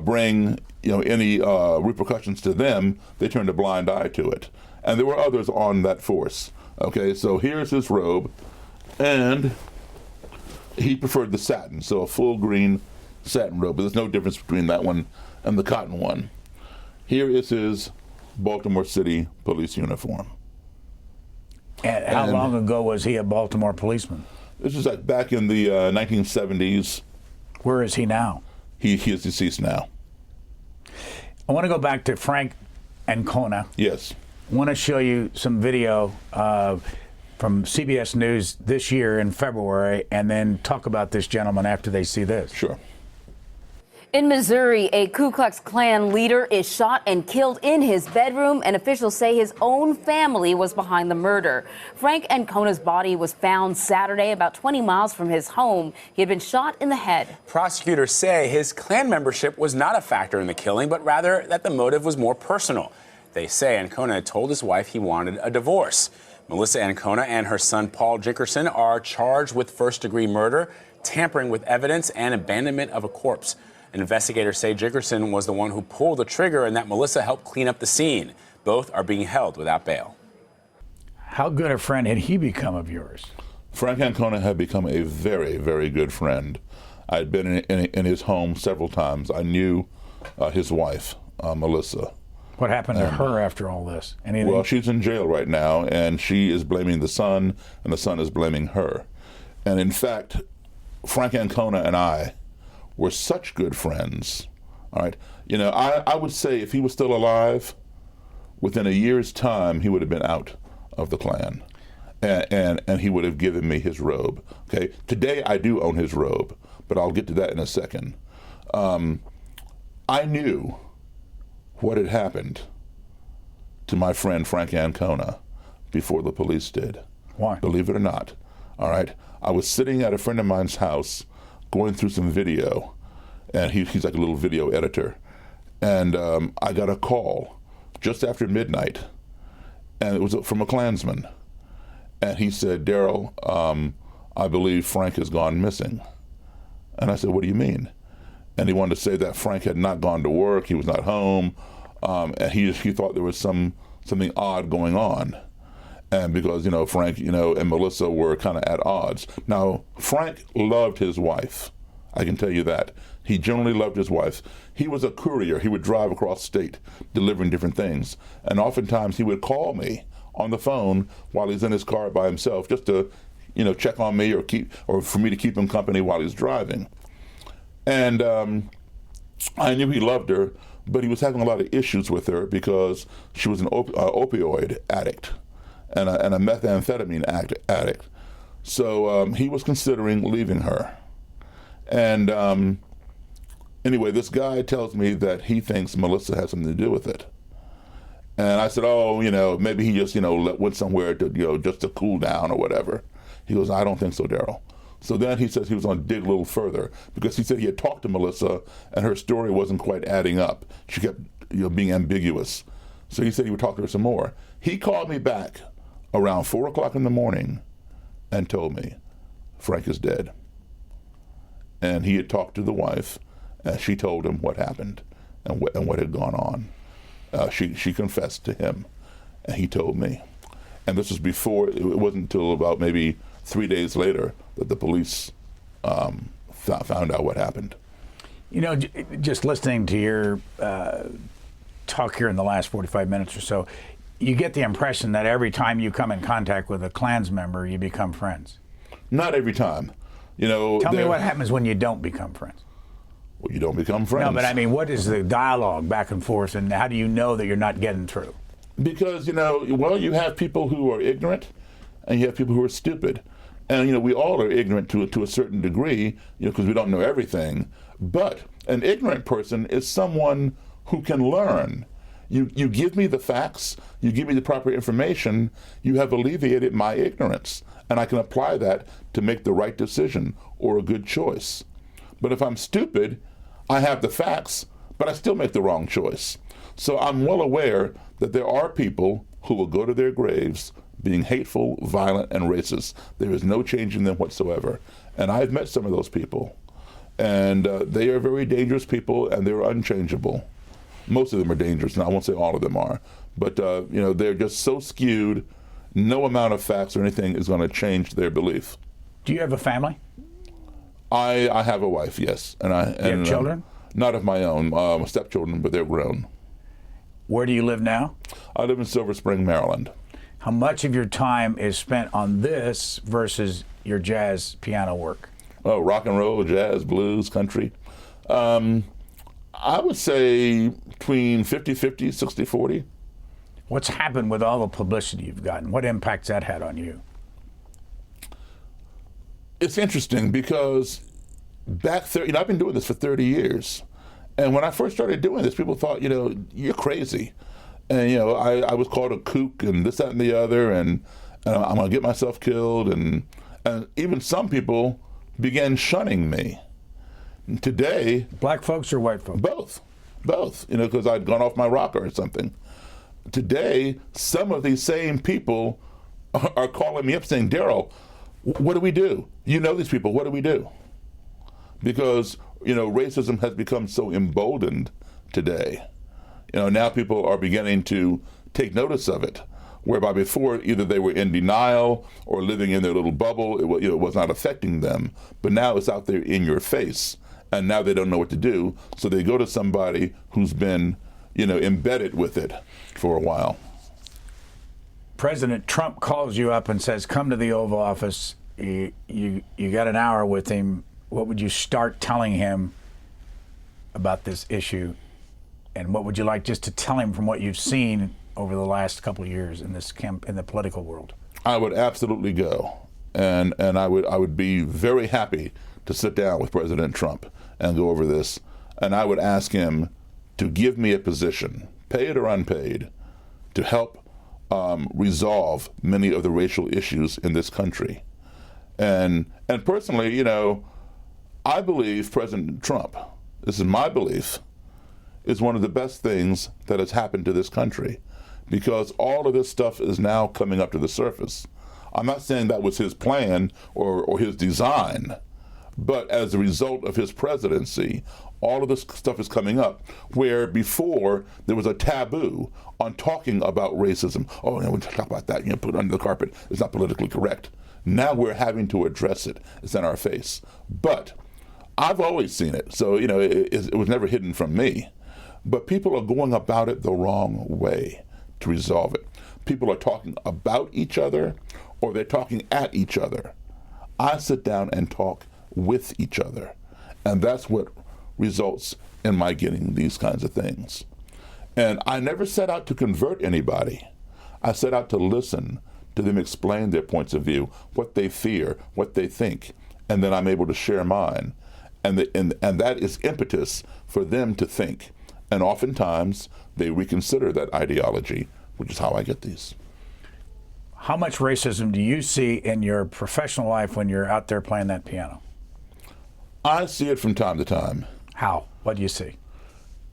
bring any repercussions to them, they turned a blind eye to it. And there were others on that force. Okay, so here's his robe, and he preferred the satin, so a full green satin robe, but there's no difference between that one and the cotton one. Here is his Baltimore City police uniform. And how long ago was he a Baltimore policeman? This is like back in the 1970s. Where is he now? He is deceased now. I want to go back to Frank Ancona. Yes. I want to show you some video from CBS News this year in February, and then talk about this gentleman after they see this. Sure. In Missouri, a Ku Klux Klan leader is shot and killed in his bedroom, and officials say his own family was behind the murder. Frank Ancona's body was found Saturday about 20 miles from his home. He had been shot in the head. Prosecutors say his Klan membership was not a factor in the killing, but rather that the motive was more personal. They say Ancona had told his wife he wanted a divorce. Melissa Ancona and her son Paul Jickerson are charged with first-degree murder, tampering with evidence, and abandonment of a corpse. Investigators say Jickerson was the one who pulled the trigger and that Melissa helped clean up the scene. Both are being held without bail. How good a friend had he become of yours? Frank Ancona had become a very, very good friend. I had been in his home several times. I knew his wife, Melissa. What happened to her after all this? Anything? Well, she's in jail right now, and she is blaming the son, and the son is blaming her. And in fact, Frank Ancona and I were such good friends. All right, I would say if he was still alive, within a year's time, he would have been out of the Klan, and he would have given me his robe. Okay, today I do own his robe, but I'll get to that in a second. I knew what had happened to my friend Frank Ancona before the police did. Why? Believe it or not. All right, I was sitting at a friend of mine's house, going through some video, and he's like a little video editor, And I got a call just after midnight, and it was from a Klansman. And he said, Daryl, I believe Frank has gone missing. And I said, what do you mean? And he wanted to say that Frank had not gone to work, he was not home, and he thought there was something odd going on. And because, Frank, and Melissa were kind of at odds. Now, Frank loved his wife. I can tell you that. He generally loved his wife. He was a courier. He would drive across state delivering different things. And oftentimes he would call me on the phone while he's in his car by himself just to, check on me or for me to keep him company while he's driving. And I knew he loved her, but he was having a lot of issues with her because she was an opioid addict and a methamphetamine addict. So he was considering leaving her. And anyway, this guy tells me that he thinks Melissa has something to do with it. And I said, maybe he just, went somewhere to, just to cool down or whatever. He goes, I don't think so, Daryl. So then he says he was going to dig a little further because he said he had talked to Melissa and her story wasn't quite adding up. She kept, being ambiguous. So he said he would talk to her some more. He called me back around 4 o'clock in the morning and told me Frank is dead. And he had talked to the wife, and she told him what happened and what had gone on. She confessed to him, and he told me. And this was before, it wasn't until about maybe 3 days later that the police found out what happened. Just listening to your talk here in the last 45 minutes or so, you get the impression that every time you come in contact with a Klans member, you become friends. Not every time. Tell me what happens when you don't become friends. Well, you don't become friends. No, but I mean, what is the dialogue back and forth, and how do you know that you're not getting through? Because, you have people who are ignorant, and you have people who are stupid. And, we all are ignorant to a certain degree, because we don't know everything. But an ignorant person is someone who can learn. You give me the facts, you give me the proper information, you have alleviated my ignorance. And I can apply that to make the right decision or a good choice. But if I'm stupid, I have the facts, but I still make the wrong choice. So I'm well aware that there are people who will go to their graves being hateful, violent, and racist. There is no change in them whatsoever. And I've met some of those people. And they are very dangerous people, and they're unchangeable. Most of them are dangerous, and I won't say all of them are. But, they're just so skewed, no amount of facts or anything is going to change their belief. Do you have a family? I have a wife, yes. And you have children? Not of my own, stepchildren, but they're grown. Where do you live now? I live in Silver Spring, Maryland. How much of your time is spent on this versus your jazz piano work? Oh, rock and roll, jazz, blues, country. I would say between 50-50, 60-40. What's happened with all the publicity you've gotten? What impact's that had on you? It's interesting because I've been doing this for 30 years. And when I first started doing this, people thought, you're crazy. And, I was called a kook and this, that, and the other, and I'm going to get myself killed. And even some people began shunning me. And today... Black folks or white folks? Both, because I'd gone off my rocker or something. Today, some of these same people are calling me up saying, Daryl, what do we do? You know these people, what do we do? Because, racism has become so emboldened today. Now people are beginning to take notice of it, whereby before either they were in denial or living in their little bubble, it was not affecting them. But now it's out there in your face, and now they don't know what to do, so they go to somebody who's been, embedded with it for a while. President Trump calls you up and says, come to the Oval Office. You got an hour with him. What would you start telling him about this issue? And what would you like just to tell him from what you've seen over the last couple of years in this in the political world? I would absolutely go. And I would be very happy to sit down with President Trump and go over this. And I would ask him to give me a position, paid or unpaid, to help resolve many of the racial issues in this country. And personally, I believe President Trump, this is my belief, is one of the best things that has happened to this country, because all of this stuff is now coming up to the surface. I'm not saying that was his plan or his design, but as a result of his presidency, all of this stuff is coming up, where before there was a taboo on talking about racism. Oh, no, we talk about that, put it under the carpet. It's not politically correct. Now we're having to address it. It's in our face. But I've always seen it, so it was never hidden from me. But people are going about it the wrong way to resolve it. People are talking about each other, or they're talking at each other. I sit down and talk with each other, and that's what results in my getting these kinds of things. And I never set out to convert anybody. I set out to listen to them explain their points of view, what they fear, what they think, and then I'm able to share mine. And that is impetus for them to think. And oftentimes they reconsider that ideology, which is how I get these. How much racism do you see in your professional life when you're out there playing that piano? I see it from time to time. How? What do you see?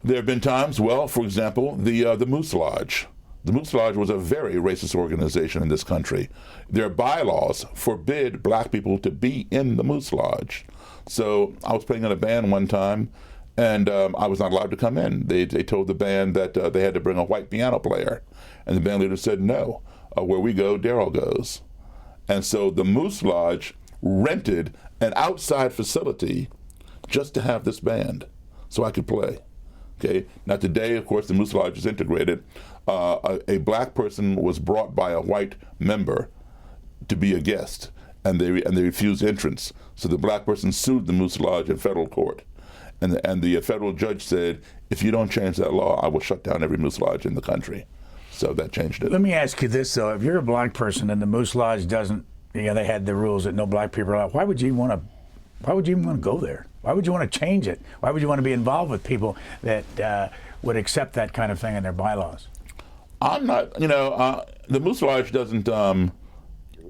There have been times, well, for example, the Moose Lodge. The Moose Lodge was a very racist organization in this country. Their bylaws forbid black people to be in the Moose Lodge. So I was playing in a band one time, and I was not allowed to come in. They told the band that they had to bring a white piano player. And the band leader said, no, where we go, Daryl goes. And so the Moose Lodge rented an outside facility just to have this band so I could play. Okay. Now today, of course, the Moose Lodge is integrated. A black person was brought by a white member to be a guest, and they refused entrance. So the black person sued the Moose Lodge in federal court. And the federal judge said, if you don't change that law, I will shut down every Moose Lodge in the country. So that changed it. Let me ask you this, though. If you're a black person and the Moose Lodge doesn't, they had the rules that no black people are allowed, why would you even want to go there? Why would you want to change it? Why would you want to be involved with people that would accept that kind of thing in their bylaws? I'm not, the Moose Lodge doesn't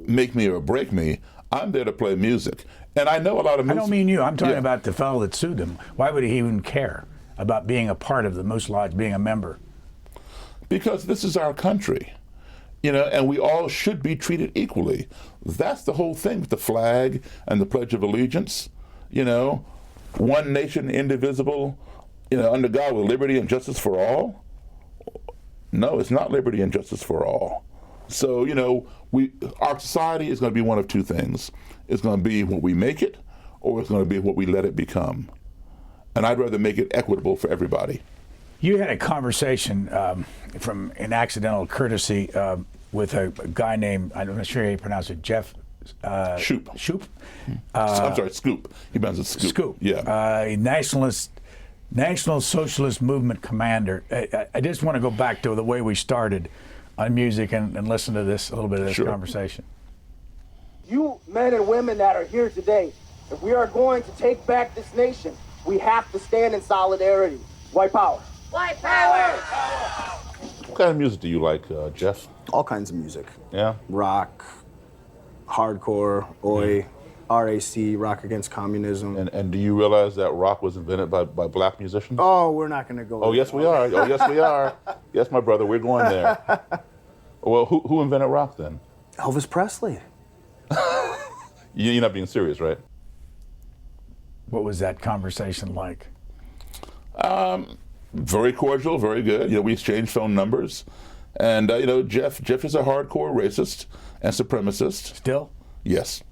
make me or break me. I'm there to play music. And I know a lot of Moose... I don't mean you. I'm talking about the fellow that sued them. Why would he even care about being a part of the Moose Lodge, being a member? Because this is our country, and we all should be treated equally. That's the whole thing with the flag and the Pledge of Allegiance. One nation, indivisible, under God with liberty and justice for all. No, it's not liberty and justice for all. So, our society is going to be one of two things. It's going to be what we make it, or it's going to be what we let it become. And I'd rather make it equitable for everybody. You had a conversation from an accidental courtesy with a guy named, I'm not sure how you pronounce it, Jeff Shoop. Shoop? I'm sorry, Scoop. He pronounces Scoop. Scoop. Yeah. National Socialist Movement commander. I just want to go back to the way we started on music and listen to a little bit of this conversation. You men and women that are here today, if we are going to take back this nation, we have to stand in solidarity. White power. White power! What kind of music do you like, Jeff? All kinds of music. Yeah? Rock, hardcore, oi, RAC, Rock Against Communism. And do you realize that rock was invented by black musicians? Oh, we're not going to go there. Oh, yes, we are. Oh, yes, we are. Yes, my brother, we're going there. Well, who invented rock then? Elvis Presley. You're not being serious, right? What was that conversation like? Very cordial, very good. We exchanged phone numbers. And, Jeff is a hardcore racist and supremacist. Still? Yes.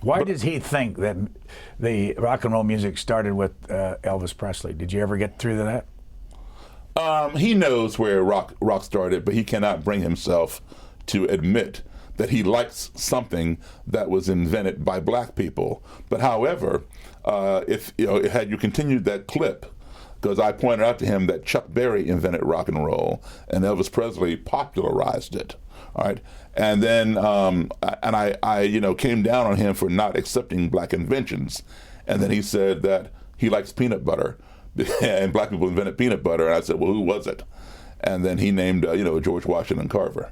Why does he think that the rock and roll music started with Elvis Presley? Did you ever get through to that? He knows where rock started, but he cannot bring himself to admit that he likes something that was invented by black people. But however, if had you continued that clip, because I pointed out to him that Chuck Berry invented rock and roll and Elvis Presley popularized it. All right, and then I came down on him for not accepting black inventions, and then he said that he likes peanut butter, and black people invented peanut butter, and I said, well, who was it? And then he named George Washington Carver.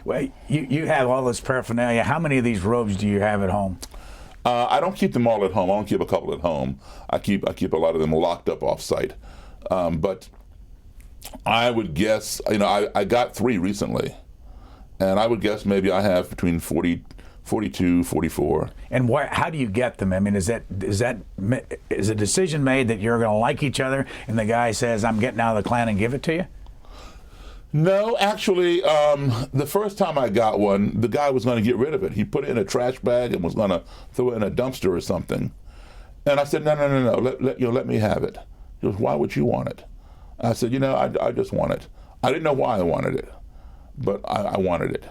Well, you have all this paraphernalia. How many of these robes do you have at home? I don't keep them all at home. I don't keep a couple at home. I keep a lot of them locked up off-site. But I would guess, I got 3 recently, and I would guess maybe I have between 42, 44. And how do you get them? I mean, is a decision made that you're going to like each other, and the guy says, "I'm getting out of the Klan," and give it to you? No, actually, the first time I got one, the guy was going to get rid of it. He put it in a trash bag and was going to throw it in a dumpster or something. And I said, no, let me have it. He goes, "Why would you want it?" I said, I just want it. I didn't know why I wanted it, but I wanted it.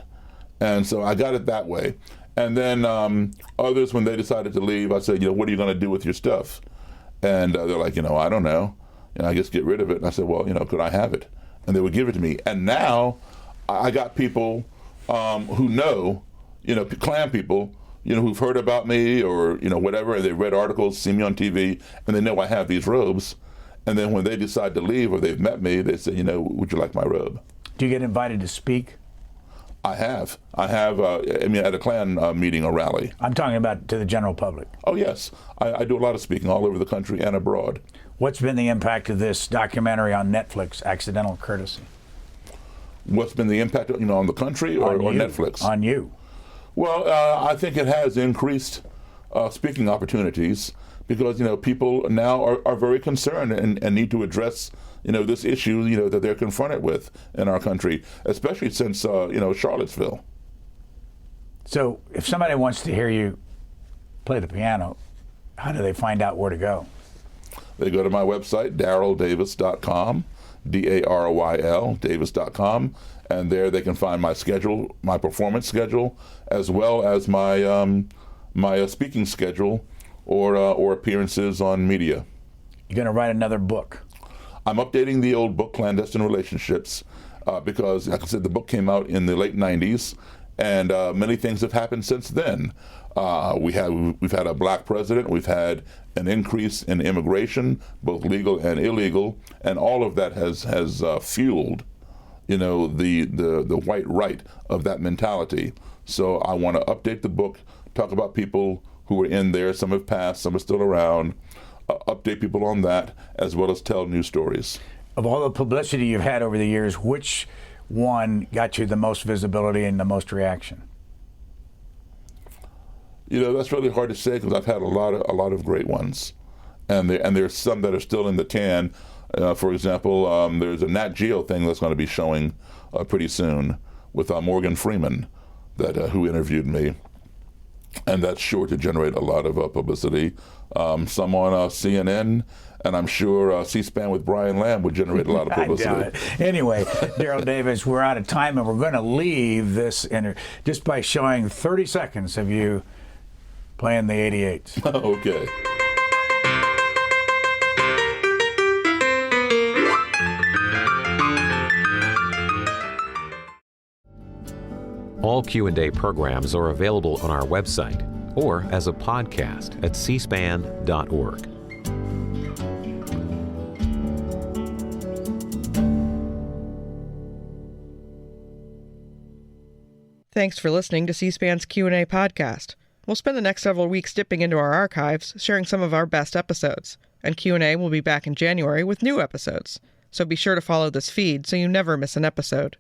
And so I got it that way. And then others, when they decided to leave, I said, what are you going to do with your stuff? And they're like, I don't know. And I just get rid of it. And I said, well, could I have it? And they would give it to me. And now I got people who know, Klan people, who've heard about me or, whatever, and they've read articles, see me on TV, and they know I have these robes. And then when they decide to leave or they've met me, they say, would you like my robe? Do you get invited to speak? I have. At a Klan meeting or rally. I'm talking about to the general public. Oh, yes. I do a lot of speaking all over the country and abroad. What's been the impact of this documentary on Netflix, Accidental Courtesy? What's been the impact, on the country or Netflix? On you. Well, I think it has increased speaking opportunities because, people now are very concerned and need to address, this issue, that they're confronted with in our country, especially since, Charlottesville. So if somebody wants to hear you play the piano, how do they find out where to go? They go to my website, daryldavis.com, DARYL, Davis.com, and there they can find my schedule, my performance schedule, as well as my my speaking schedule or appearances on media. You're going to write another book. I'm updating the old book, Clandestine Relationships, because, like I said, the book came out in the late 90s, and many things have happened since then. We've had a black president. We've had an increase in immigration, both legal and illegal, and all of that has fueled, the white right of that mentality. So I want to update the book, talk about people who were in there. Some have passed, some are still around. Update people on that, as well as tell new stories. Of all the publicity you've had over the years, which one got you the most visibility and the most reaction? That's really hard to say because I've had a lot of great ones, and there's some that are still in the can. For example, there's a Nat Geo thing that's going to be showing pretty soon with Morgan Freeman, who interviewed me, and that's sure to generate a lot of publicity. Some on CNN, and I'm sure C-SPAN with Brian Lamb would generate a lot of publicity. I doubt it. Anyway, Daryl Davis, we're out of time, and we're going to leave this just by showing 30 seconds of you playing the 88s. Okay. All Q&A programs are available on our website or as a podcast at cspan.org. Thanks for listening to C-SPAN's Q&A podcast. We'll spend the next several weeks dipping into our archives, sharing some of our best episodes. And Q&A will be back in January with new episodes. So be sure to follow this feed so you never miss an episode.